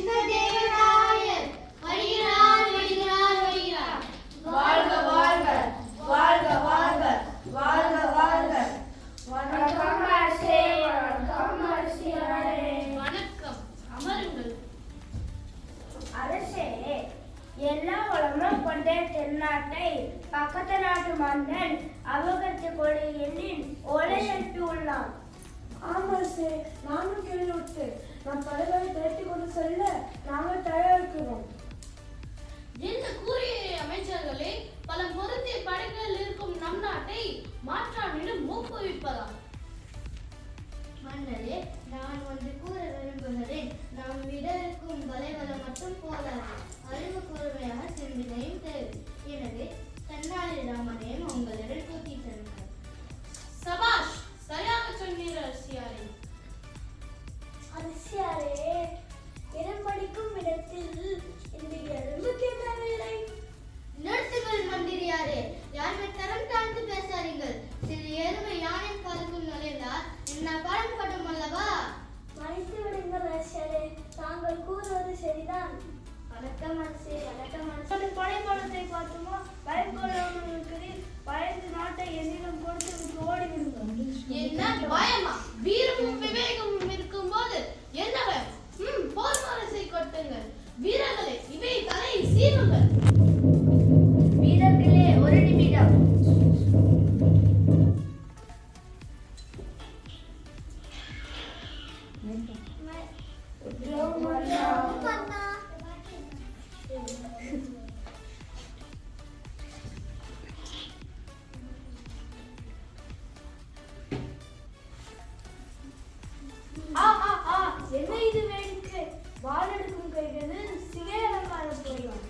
இந்த தேவராயர் வருகிறார் வருகிறார் வருகிறார். வாழ்க வாழ்க வாழ்க வாழ்க வாழ்க வாழ்க. வணக்கம் அரசே, வணக்கம் அரசியாரே. வணக்கம், அமருங்கள். அரசே, எல்லா வளமும் கொண்ட தென்னாட்டை பக்கத்து நாட்டு மன்னன் அபகரித்து கொடு எண்ணின் ஒலையெட்டு உள்ளான். ஆமாசே, நானும் கேள்விப்பட்டு நம் படைகளை திரட்டி கொண்டு செல்ல நாங்கள் தயாரிக்கிறோம். என்ன கூறிய அமைச்சர்களே, பல பொருத்திய படைகள் இருக்கும் நம் நாட்டை மாற்றானிடம் ஊக்குவிப்பதா? மன்னரே, நான் ஒன்று கூற விரும்புகிறேன். நாம் விட இருக்கும் வலைவலம் மட்டும் போதாது, அறிவு கூர்மையாக சிந்தனையும் தேவை. எனவே தென்னாலிராமனையும் உங்களிடம் கூட்டி செல்லுங்கள். சபாஷ், சரியாக சொன்னீர் அரசியாரே. அரசியாரே, இடம் படிக்கும் இடத்தில் இந்த எறும்பு கேட்கவில்லை. நிறுத்துங்கள் மந்திரியாரே, யாருமே தரம் தாழ்ந்து பேசாதீர்கள். சிறு எருமை யானை காதுக்குள் நுழைந்தால் என்ன படம் அல்லவா? மன்னித்து விடுங்கள் அரசியாரே, தாங்கள் கூறுவது சரிதான். வணக்கம் அரசே, வணக்கம் அரசே. ஒரு படைபலத்தை பார்த்துமா பயம் கொள்ளாமல் இருக்கிறேன். பயந்து நாட்டை என்னிடம் கொடுத்து விட்டு ஓடிவிடுங்கள். என்ன பயமா? வீரமும் விவேகமும் இருக்கும் போது என்ன பயம்? போர் மரசை கொட்டுங்கள். வீரர்களே, இவை தலை சீவுங்கள். வீரர்களே, ஒரு நிமிடம். என்ன இது வேடிக்கை? வாழெடுக்கும் கைகளில் சிகை அலங்காரம் புரியும்.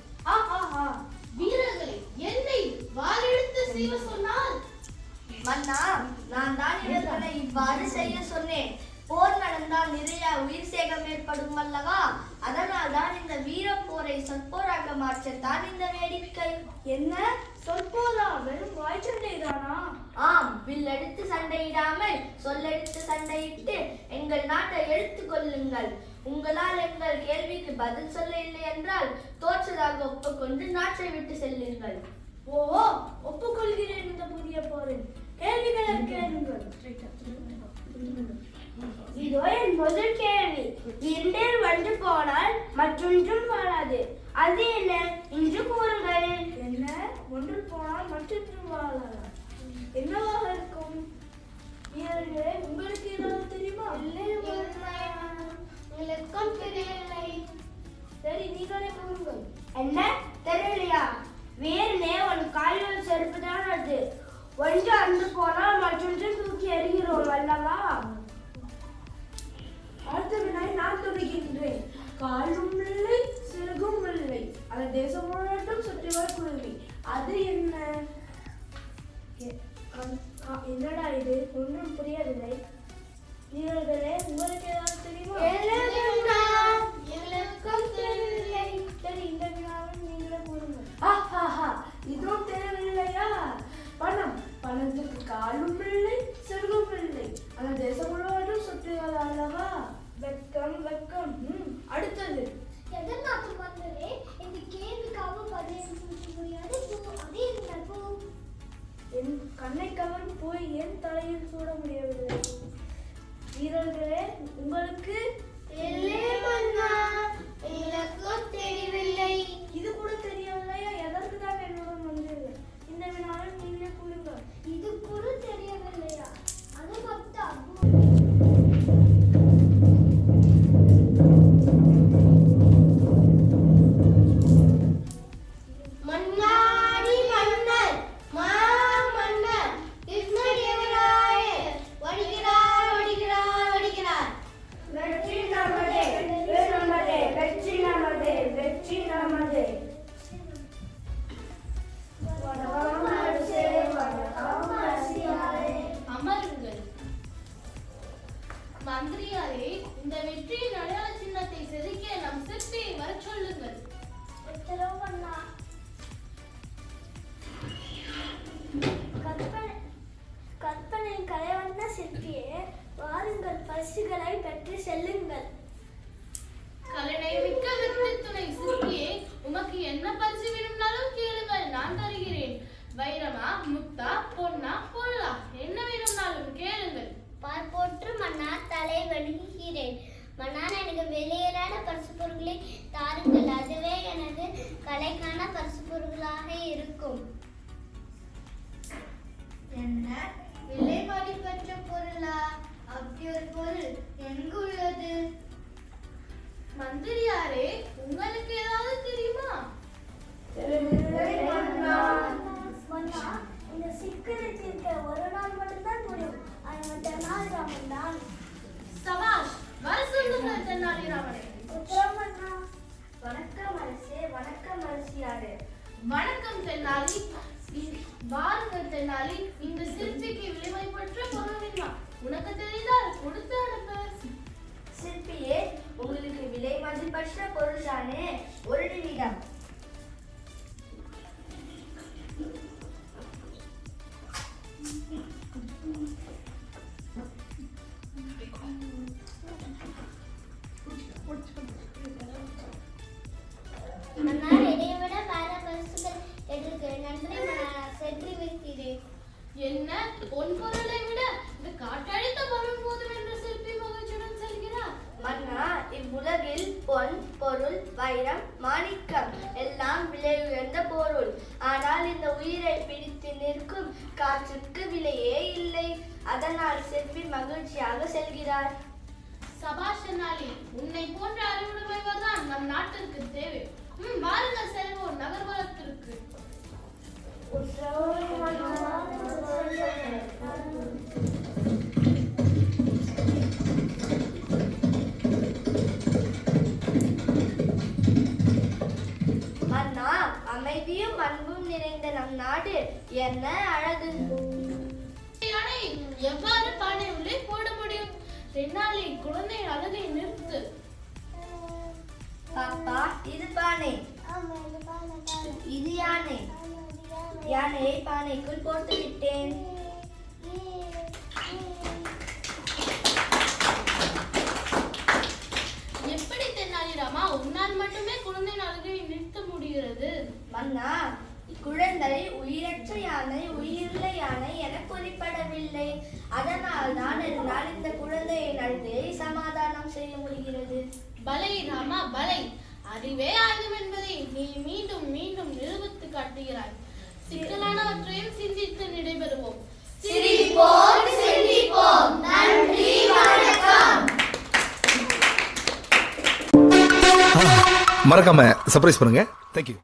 வீரர்களே, என்னை வாளெடுத்து சீவ சொன்னால்? மன்னா, நான் தான் இவர்களை இவ்வாறு செய்ய சொன்னேன். போர் நடந்தால் நிறைய உயிர் சேகம் ஏற்படும் அல்லவா? அதனால் தான் இந்த வீர போரை சொற்போராக மாற்றத்தான் இந்த வேடிக்கை. என்ன சொற்போதா? வெறும் வாய்ச்சண்டை தானா? ஆம், வில் எடுத்து சண்டையிடாமல் சொல்லெடுத்து சண்டையிட்டு எங்கள் நாட்டை எடுத்துக் கொள்ளுங்கள். உங்களால் எங்கள் கேள்விக்கு பதில் சொல்ல இல்லை என்றால் தோற்றதாக ஒப்புக்கொண்டு நாட்டை விட்டு செல்லுங்கள். ஓஹோ, ஒப்புக்கொள்கிறேன் இந்த புதிய போரில். கேள்விகளை கேளுங்கள். இதோ என் முதல் கேள்வி. இரண்டில் ஒன்று போனால் மற்றொன்றும் வாழாது, அது என்ன? இன்று கூறுங்கள். என்ன? ஒன்று போனால் மற்றொன்றும் வாழாது, என்னவாக இருக்கும்? வீரர்களே, உங்களுக்கு ஏதாவது தெரியுமா? உங்களுக்கும் தெரியவில்லை. சரி, நீங்களே கூறுங்கள். என்ன தெரியலையா? வேறனே உன் கால்கள் செருப்பு தான் அது. ஒன்று அன்று போனால் மற்றொன்று தூக்கி எறிகிறோம் அல்லவா? அடுத்த வினாய் நான் தொடர்கின்றேன். காலும் இல்லை, சிறகும் இல்லை, அந்த தேசம் முழுவதும் சுற்றி வர குருவி, அது என்ன? என்னடா இது? ஒன்றும் புரியவில்லை. வீரர்களே, உங்களுக்கு ஏதாவது தெரியுமா? எங்களுக்கும் தெரியவில்லை. சரி, இந்த வினாவும் நீங்களே கூறுங்கள். இதுவும் தெரியவில்லையா? பணம். பணத்துக்கு காலும் இல்லை, சிறகும் இல்லை, அந்த தேசம் முழுவதும் சுற்றுவது அல்லவா? வெக்கம் வெக்கம். அடுத்தது. எதற்காக மன்னரே, இந்த கேள்விக்காக பதில் சொல்ல முடியாது. அதே என்ன? என் கண்ணை கவரும் போய் என் தலையில் சூட முடியவில்லை. வீரர்களே, உங்களுக்கு எங்களுக்கும் தெரியவில்லை. இது கூட தெரியவில்லையா? எதற்கு தான் என்னுடன் வந்தீர்கள்? இந்த வினாவில் நீங்களே கூறுங்கள். இது கூட தெரியவில்லையா? அது பத்தா மன்னாடி மன்னர் மாமன்னர் கிருஷ்ணதேவராயர் வருகிறார் வருகிறார் வருகிறார். வெற்றி நமதே, நமதே, வெற்றி நமதே, வெற்றி நமதே. வணக்கம் அரசே, வணக்கம் அரசியாரே. அமருங்கள். மந்திரியாரே, இந்த வெற்றியின் அடையாள சின்னத்தை செதுக்கிய நம் சிற்பியை வரச் சொல்லுங்கள். உத்தரவு பண்ணா. கற்பனை கலைவண்ண சிற்பியே, வாருங்கள், பரிசுகளை பெற்று செல்லுங்கள். கலைனை மிக்க வித்துணை சிற்பியே, உமக்கு என்ன பரிசு வேணும்னாலும் கேளுங்கள், நான் தருகிறேன். வைரமா, முத்தா, பொன்னா, பொருளா, என்ன வேணும்னாலும் கேளுங்கள். பார்ப்போற்று மன்னா, தலை வணங்குகிறேன். மன்னார், எனக்கு வெளியேறான பரிசு பொருட்களை தாருங்கள். அதுவே எனது கலைக்கான பரிசு பொருட்களாக இருக்கும். என்ன விலை மதிப்பற்ற பொருளா? அப்படி ஒரு பொருள் எங்கு உள்ளது? மந்திரியாரே, உங்களுக்கு ஏதாவது தெரியுமா? மன்னா, இந்த சிக்கலை தீர்க்க ஒரு நாள் மட்டும்தான் முடியும். அது தெனாலிராமன் தான். சபாஷ், வர சொல்லுங்கள் தென்னாலிராமனை. உத்தரம் மன்னா. வணக்கம் அரசே, வணக்கம் அரசியாரே. வணக்கம் தென்னாலி. வாருங்கள் தென்னாலி, இந்த சிற்பிக்கு விலைமதிப்பற்ற பொருள் வேண்டுமா? உனக்கு தெரிந்தால் கொடுத்து அனுப்பு. சிற்பியே, உங்களுக்கு விலை மதிப்பற்ற பொருள் தானே? ஒரு நிமிடம். மன்னார், இதை விட வேற பரிசுகள் எதற்கு? நன்றி மன்னா, சென்று வைக்கிறேன். என்ன, பொன் பொருளை விட இந்த காற்றடித்த பொருள் போதும் என்று சிற்பி மகிழ்ச்சியுடன் செல்கிறார். மன்னா, இவ்வுலகில் பொன், பொருள், வைரம், மாணிக்கம் எல்லாம் விலை உயர்ந்த பொருள். ஆனால் இந்த உயிரை பிடித்து நிற்கும் காற்றுக்கு விலையே இல்லை. அதனால் சிற்பி மகிழ்ச்சியாக செல்கிறார். சபாஷ் தென்னாலி, உன்னை போன்ற அறிவுடைமைவர் தான் நம் நாட்டிற்கு தேவை. வாருங்கள் செல்வோம் நகர்வலத்திற்கு. மன்னா, அமைதியும் அன்பும் நிறைந்த நம் நாடு என்ன அழகு! யானை எவ்வாறு பானை உள்ளே போட முடியும்? தென்னாலி, குழந்தை அழகை நிறுத்து. பாப்பா, இது பானை, ஆமா, இது பானை, பானை. இது யானை. ஆமா, இது யானை. யானையை பானைக்குள் போட்டு விட்டேன். எப்படி தென்னாலிராமா, உன்னால் மட்டுமே குழந்தை அழகை நிறுத்த முடிகிறது? மன்னா, குழந்தை உயிரற்ற யானை, உயிருள்ள யானை என குறிப்பிடவில்லை. அதனால் தான் என்னால் இந்த குழந்தையின் அழுகையை சமாதானம் செய்ய முடிகிறது. பலை ராமா, பலை. அறிவே ஆயுதம் என்பதை நீ மீண்டும் மீண்டும் நிரூபித்து காட்டுகிறாய். சிக்கலானவற்றையும் சிந்தித்து நடைபெறுவோம். சிரிப்போம், சிந்திப்போம். நன்றி, வணக்கம். மறக்காம சர்ப்ரைஸ் பண்ணுங்க. தேங்க்யூ.